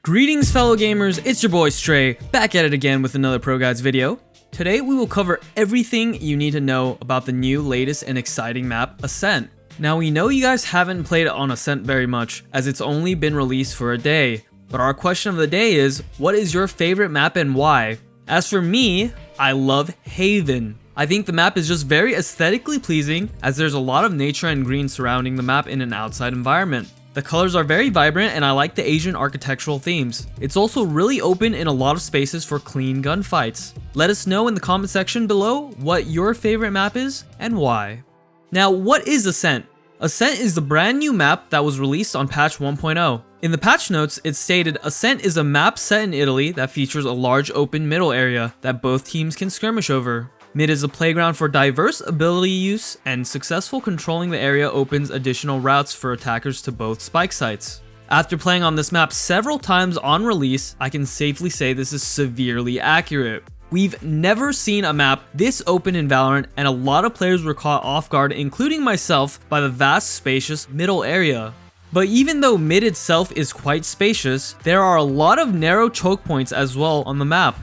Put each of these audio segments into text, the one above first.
Greetings fellow gamers, it's your boy Stray, back at it again with another ProGuides video. Today we will cover everything you need to know about the new, latest, and exciting map, Ascent. Now we know you guys haven't played on Ascent very much, as it's only been released for a day. But our question of the day is, what is your favorite map and why? As for me, I love Haven. I think the map is just very aesthetically pleasing, as there's a lot of nature and green surrounding the map in an outside environment. The colors are very vibrant and I like the Asian architectural themes. It's also really open in a lot of spaces for clean gunfights. Let us know in the comment section below what your favorite map is and why. Now, what is Ascent? Ascent is the brand new map that was released on patch 1.0. In the patch notes, it stated Ascent is a map set in Italy that features a large open middle area that both teams can skirmish over. Mid is a playground for diverse ability use, and successful controlling the area opens additional routes for attackers to both spike sites. After playing on this map several times on release, I can safely say this is severely accurate. We've never seen a map this open in Valorant, and a lot of players were caught off guard, including myself, by the vast spacious middle area. But even though mid itself is quite spacious, there are a lot of narrow choke points as well on the map.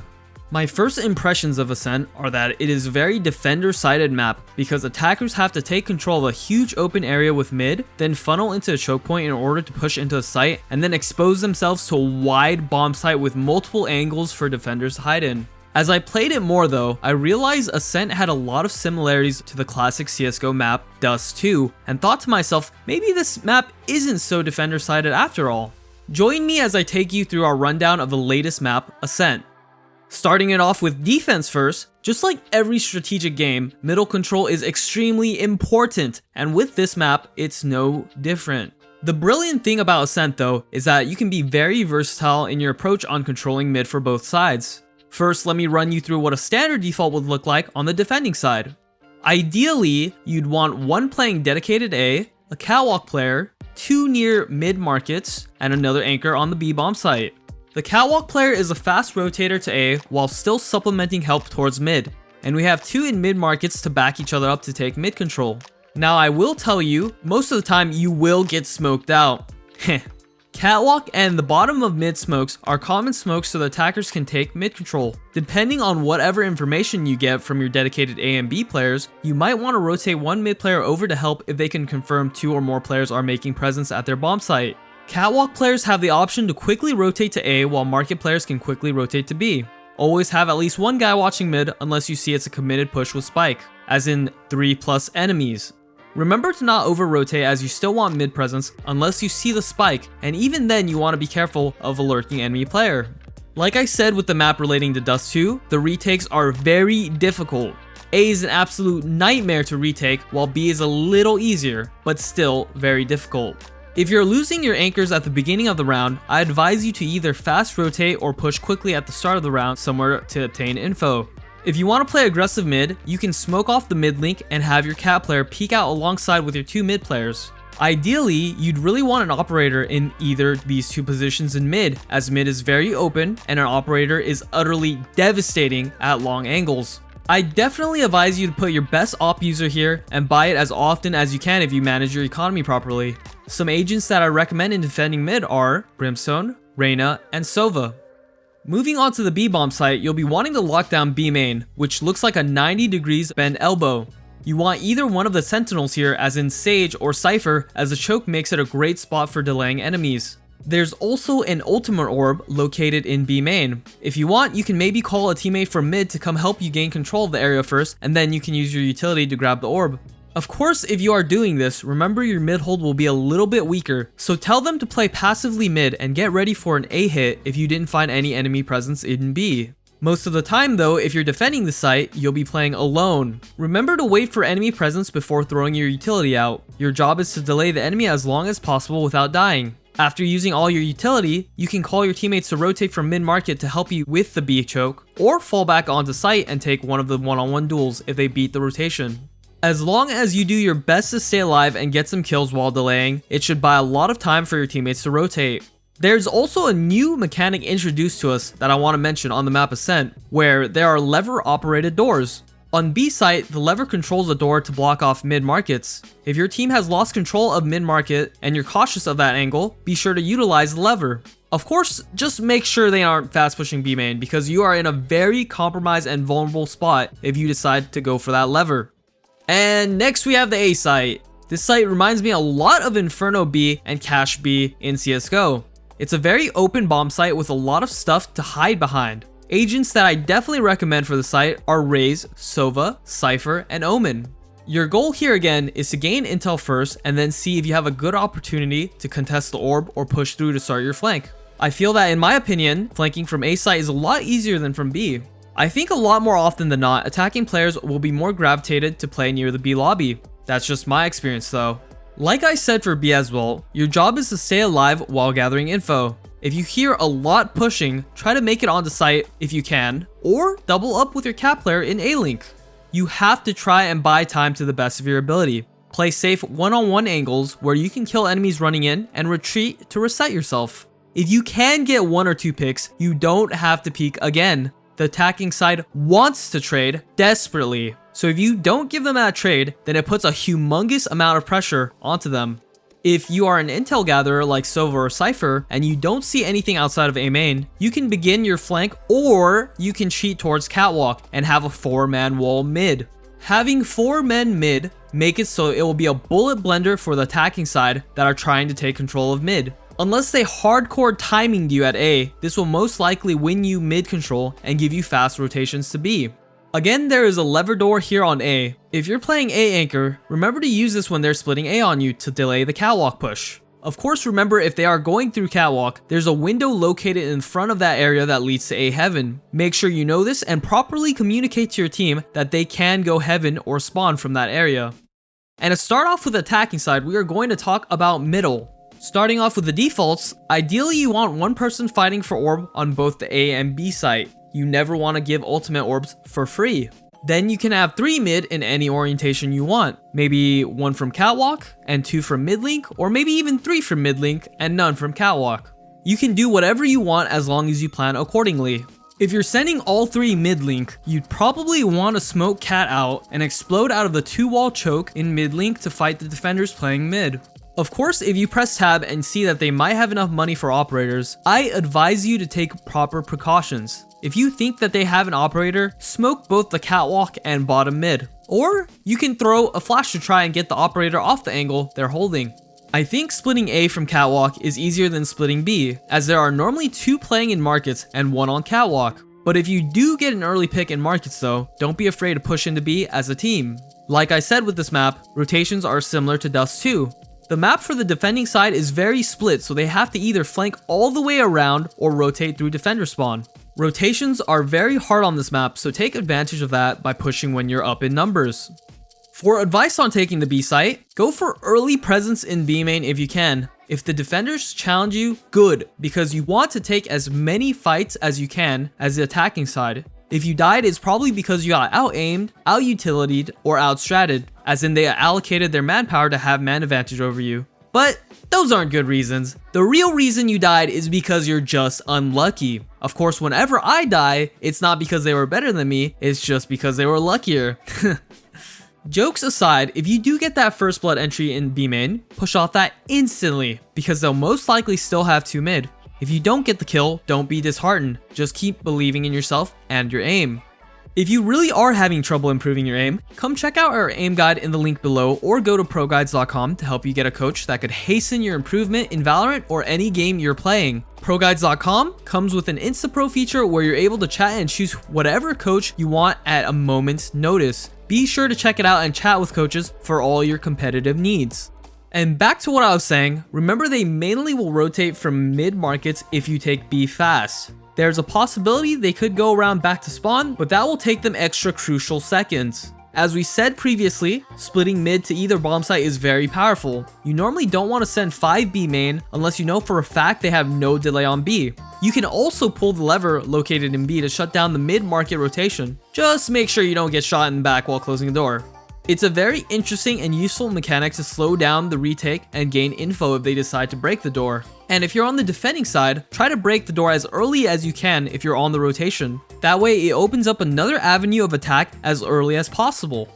My first impressions of Ascent are that it is a very defender-sided map because attackers have to take control of a huge open area with mid, then funnel into a choke point in order to push into a site, and then expose themselves to a wide bomb site with multiple angles for defenders to hide in. As I played it more though, I realized Ascent had a lot of similarities to the classic CSGO map Dust 2, and thought to myself, maybe this map isn't so defender-sided after all. Join me as I take you through our rundown of the latest map, Ascent. Starting it off with defense first, just like every strategic game, middle control is extremely important, and with this map, it's no different. The brilliant thing about Ascent though, is that you can be very versatile in your approach on controlling mid for both sides. First, let me run you through what a standard default would look like on the defending side. Ideally, you'd want one playing dedicated A, a catwalk player, two near mid markets, and another anchor on the B bomb site. The catwalk player is a fast rotator to A while still supplementing help towards mid, and we have two in mid markets to back each other up to take mid control. Now I will tell you, most of the time you will get smoked out. Catwalk and the bottom of mid smokes are common smokes so the attackers can take mid control. Depending on whatever information you get from your dedicated A and B players, you might want to rotate one mid player over to help if they can confirm two or more players are making presence at their bomb site. Catwalk players have the option to quickly rotate to A while market players can quickly rotate to B. Always have at least one guy watching mid unless you see it's a committed push with spike, as in 3+ enemies. Remember to not over rotate as you still want mid presence unless you see the spike, and even then you want to be careful of a lurking enemy player. Like I said with the map relating to Dust 2, the retakes are very difficult. A is an absolute nightmare to retake while B is a little easier, but still very difficult. If you're losing your anchors at the beginning of the round, I advise you to either fast rotate or push quickly at the start of the round somewhere to obtain info. If you want to play aggressive mid, you can smoke off the mid link and have your cat player peek out alongside with your two mid players. Ideally, you'd really want an operator in either these two positions in mid, as mid is very open and an operator is utterly devastating at long angles. I definitely advise you to put your best op user here and buy it as often as you can if you manage your economy properly. Some agents that I recommend in defending mid are Brimstone, Reyna, and Sova. Moving on to the B bomb site, you'll be wanting to lock down B main, which looks like a 90 degrees bend elbow. You want either one of the sentinels here, as in Sage or Cypher, as the choke makes it a great spot for delaying enemies. There's also an ultimate orb located in B main. If you want, you can maybe call a teammate from mid to come help you gain control of the area first, and then you can use your utility to grab the orb. Of course, if you are doing this, remember your mid hold will be a little bit weaker, so tell them to play passively mid and get ready for an A hit if you didn't find any enemy presence in B. Most of the time though, if you're defending the site, you'll be playing alone. Remember to wait for enemy presence before throwing your utility out. Your job is to delay the enemy as long as possible without dying. After using all your utility, you can call your teammates to rotate from mid-market to help you with the B choke, or fall back onto site and take one of the one-on-one duels if they beat the rotation. As long as you do your best to stay alive and get some kills while delaying, it should buy a lot of time for your teammates to rotate. There's also a new mechanic introduced to us that I want to mention on the map Ascent, where there are lever operated doors. On B site, the lever controls the door to block off mid markets. If your team has lost control of mid market and you're cautious of that angle, be sure to utilize the lever. Of course, just make sure they aren't fast pushing B main because you are in a very compromised and vulnerable spot if you decide to go for that lever. And next we have the A site. This site reminds me a lot of Inferno B and Cache B in CSGO. It's a very open bomb site with a lot of stuff to hide behind. Agents that I definitely recommend for the site are Raze, Sova, Cypher, and Omen. Your goal here again is to gain intel first and then see if you have a good opportunity to contest the orb or push through to start your flank. I feel that in my opinion, flanking from A site is a lot easier than from B. I think a lot more often than not, attacking players will be more gravitated to play near the B lobby. That's just my experience though. Like I said for B as well, your job is to stay alive while gathering info. If you hear a lot pushing, try to make it onto site if you can, or double up with your cat player in A-Link. You have to try and buy time to the best of your ability. Play safe one-on-one angles where you can kill enemies running in and retreat to reset yourself. If you can get 1 or 2 picks, you don't have to peek again. The attacking side wants to trade desperately. So if you don't give them that trade, then it puts a humongous amount of pressure onto them. If you are an intel gatherer like Sova or Cypher and you don't see anything outside of A main, you can begin your flank or you can cheat towards catwalk and have a 4-man wall mid. Having 4 men mid make it so it will be a bullet blender for the attacking side that are trying to take control of mid. Unless they hardcore timing you at A, this will most likely win you mid control and give you fast rotations to B. Again, there is a lever door here on A. If you're playing A anchor, remember to use this when they're splitting A on you to delay the catwalk push. Of course, remember if they are going through catwalk, there's a window located in front of that area that leads to A heaven. Make sure you know this and properly communicate to your team that they can go heaven or spawn from that area. And to start off with the attacking side, we are going to talk about middle. Starting off with the defaults, ideally you want one person fighting for orb on both the A and B site. You never want to give ultimate orbs for free. Then you can have 3 mid in any orientation you want. Maybe 1 from catwalk and 2 from mid link, or maybe even 3 from mid link and none from catwalk. You can do whatever you want as long as you plan accordingly. If you're sending all 3 mid link, you'd probably want to smoke cat out and explode out of the 2-wall choke in mid link to fight the defenders playing mid. Of course, if you press tab and see that they might have enough money for operators, I advise you to take proper precautions. If you think that they have an operator, smoke both the catwalk and bottom mid. Or you can throw a flash to try and get the operator off the angle they're holding. I think splitting A from catwalk is easier than splitting B, as there are normally 2 playing in markets and 1 on catwalk. But if you do get an early pick in markets though, don't be afraid to push into B as a team. Like I said with this map, rotations are similar to Dust 2. The map for the defending side is very split, so they have to either flank all the way around or rotate through defender spawn. Rotations are very hard on this map, so take advantage of that by pushing when you're up in numbers. For advice on taking the B site, go for early presence in B main if you can. If the defenders challenge you, good, because you want to take as many fights as you can as the attacking side. If you died, it's probably because you got out-aimed, out-utilitied, or out-stratted, as in they allocated their manpower to have man advantage over you. But those aren't good reasons. The real reason you died is because you're just unlucky. Of course, whenever I die, it's not because they were better than me, it's just because they were luckier. Jokes aside, if you do get that first blood entry in B main, push off that instantly, because they'll most likely still have 2 mid. If you don't get the kill, don't be disheartened, just keep believing in yourself and your aim. If you really are having trouble improving your aim, come check out our aim guide in the link below or go to ProGuides.com to help you get a coach that could hasten your improvement in Valorant or any game you're playing. ProGuides.com comes with an Insta-Pro feature where you're able to chat and choose whatever coach you want at a moment's notice. Be sure to check it out and chat with coaches for all your competitive needs. And back to what I was saying, remember they mainly will rotate from mid markets if you take B fast. There's a possibility they could go around back to spawn, but that will take them extra crucial seconds. As we said previously, splitting mid to either bomb site is very powerful. You normally don't want to send 5 B main unless you know for a fact they have no delay on B. You can also pull the lever located in B to shut down the mid market rotation. Just make sure you don't get shot in the back while closing the door. It's a very interesting and useful mechanic to slow down the retake and gain info if they decide to break the door. And if you're on the defending side, try to break the door as early as you can if you're on the rotation. That way it opens up another avenue of attack as early as possible.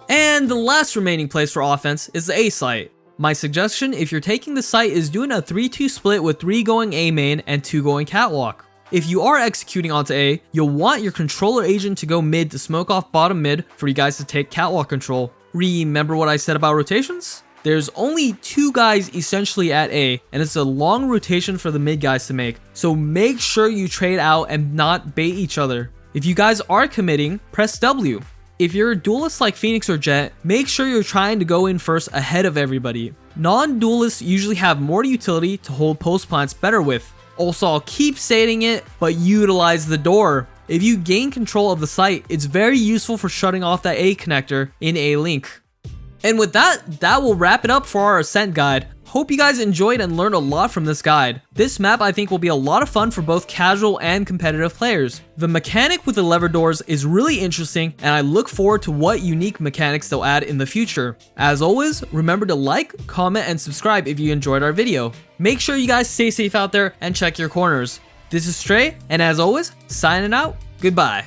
And the last remaining place for offense is the A site. My suggestion if you're taking the site is doing a 3-2 split with 3 going A main and 2 going catwalk. If you are executing onto A, you'll want your controller agent to go mid to smoke off bottom mid for you guys to take catwalk control. Remember what I said about rotations? There's only 2 guys essentially at A, and it's a long rotation for the mid guys to make, so make sure you trade out and not bait each other. If you guys are committing, press W. If you're a duelist like Phoenix or Jet, make sure you're trying to go in first ahead of everybody. Non-duelists usually have more utility to hold post plants better with. Also, I'll keep stating it, but utilize the door. If you gain control of the site, it's very useful for shutting off that A connector in A link. And with that will wrap it up for our Ascent guide. Hope you guys enjoyed and learned a lot from this guide. This map I think will be a lot of fun for both casual and competitive players. The mechanic with the lever doors is really interesting, and I look forward to what unique mechanics they'll add in the future. As always, remember to like, comment, and subscribe if you enjoyed our video. Make sure you guys stay safe out there and check your corners. This is Stray, and as always, signing out, goodbye.